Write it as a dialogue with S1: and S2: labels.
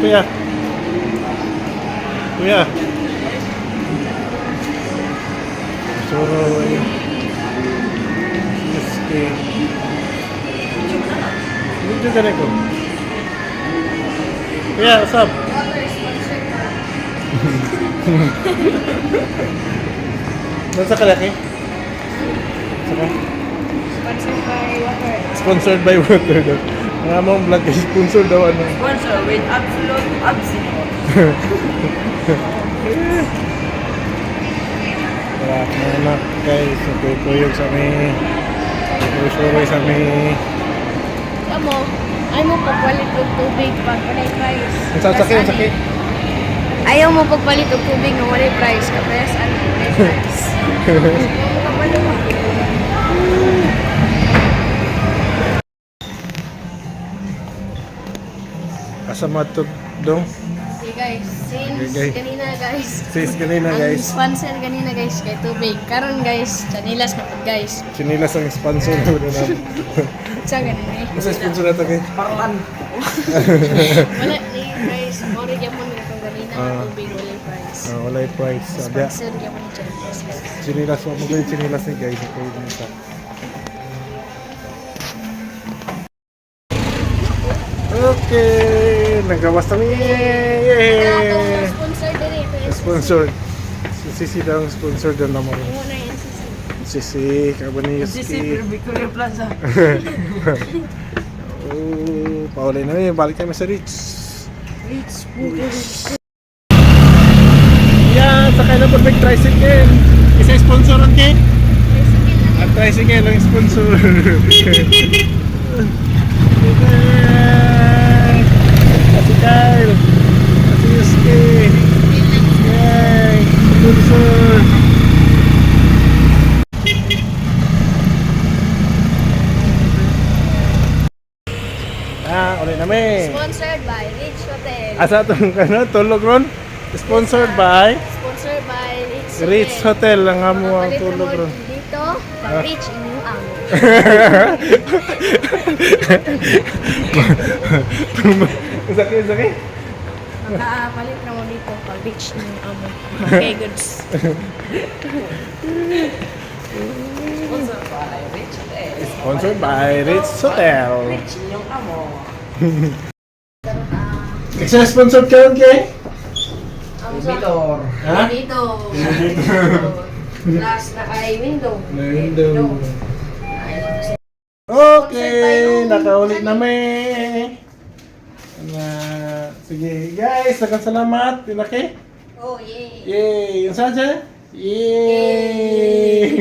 S1: kuya. Kuya. Suroy. Cheesecake. Dito ka ko. Kuya, what's up? Nasa kalaki? Saka?
S2: Sponsored by water.
S1: Sponsored by water daw. Mga mong vlog ay sponsor daw ano.
S2: Sponsor with absolute absolute.
S1: Wala mga anak guys. Nagkuyog sa may suroy sa may
S2: Amo, ay mo pagpalit og tubig pag walay price.
S1: ang sakit, ang sakit.
S2: Ayaw mo pagpalit og tubig nga walay price kapres ano walay price.
S1: Kasama to dong.
S2: Okay guys, since
S1: Okay, guys.
S2: kanina guys.
S1: Sis kanina
S2: Ang
S1: guys.
S2: sponsor kanina guys kay tubig. Karon guys, chanilas na pud guys.
S1: Sinilas ang sponsor na namin.
S2: Sa ganun eh.
S1: Masa sponsor na to kay?
S2: Wala ni price. Mori gyapon nga kung kanina ang tubig walay price.
S1: Wala yung price. Sabi,
S2: Sponsor gyapon ni chanilas guys.
S1: sinilas mo. Magawin sinilas ni guys. Ito yung isa. Okay. Nagawas kami. Yay!
S2: Sponsor din eh.
S1: Sponsor. Si Sisi daw ang sponsor doon naman.
S2: Muna yan si
S1: Sisi, Kabaniski.
S2: Victoria Plaza.
S1: Oh, paulay na yun. Balik kami sa Ritz.
S2: Rich
S1: Yan, sakay na perfect tricycle. Isa sponsoran kay? Ang tricycle ang sponsor. Kasi Kyle. Kasi Yuski. Yay, sponsor. Ulit namin.
S2: Sponsored by Rich Hotel.
S1: Asa itong ano, tulog ron? Sponsored by
S2: Sponsored by Rich Hotel.
S1: Ritz Hotel lang nga mo ang
S2: Papalit
S1: tulog
S2: mo
S1: ron.
S2: dito, pag Rich inyong amo.
S1: Sakit, sakit.
S2: Papalit na mo dito, pag Rich inyong amo. Okay, goods.
S1: Sponsored by Ritz Hotel.
S2: Rich inyong amo.
S1: Kasi sponsored ka ron kay?
S2: Window.
S1: Ha?
S2: Dito. Plus na ay window.
S1: Window. Okay, nakaulit namin. Sige guys, salamat. Pinaki.
S2: Oh, yay.
S1: Yay! Yung saan siya? Yay!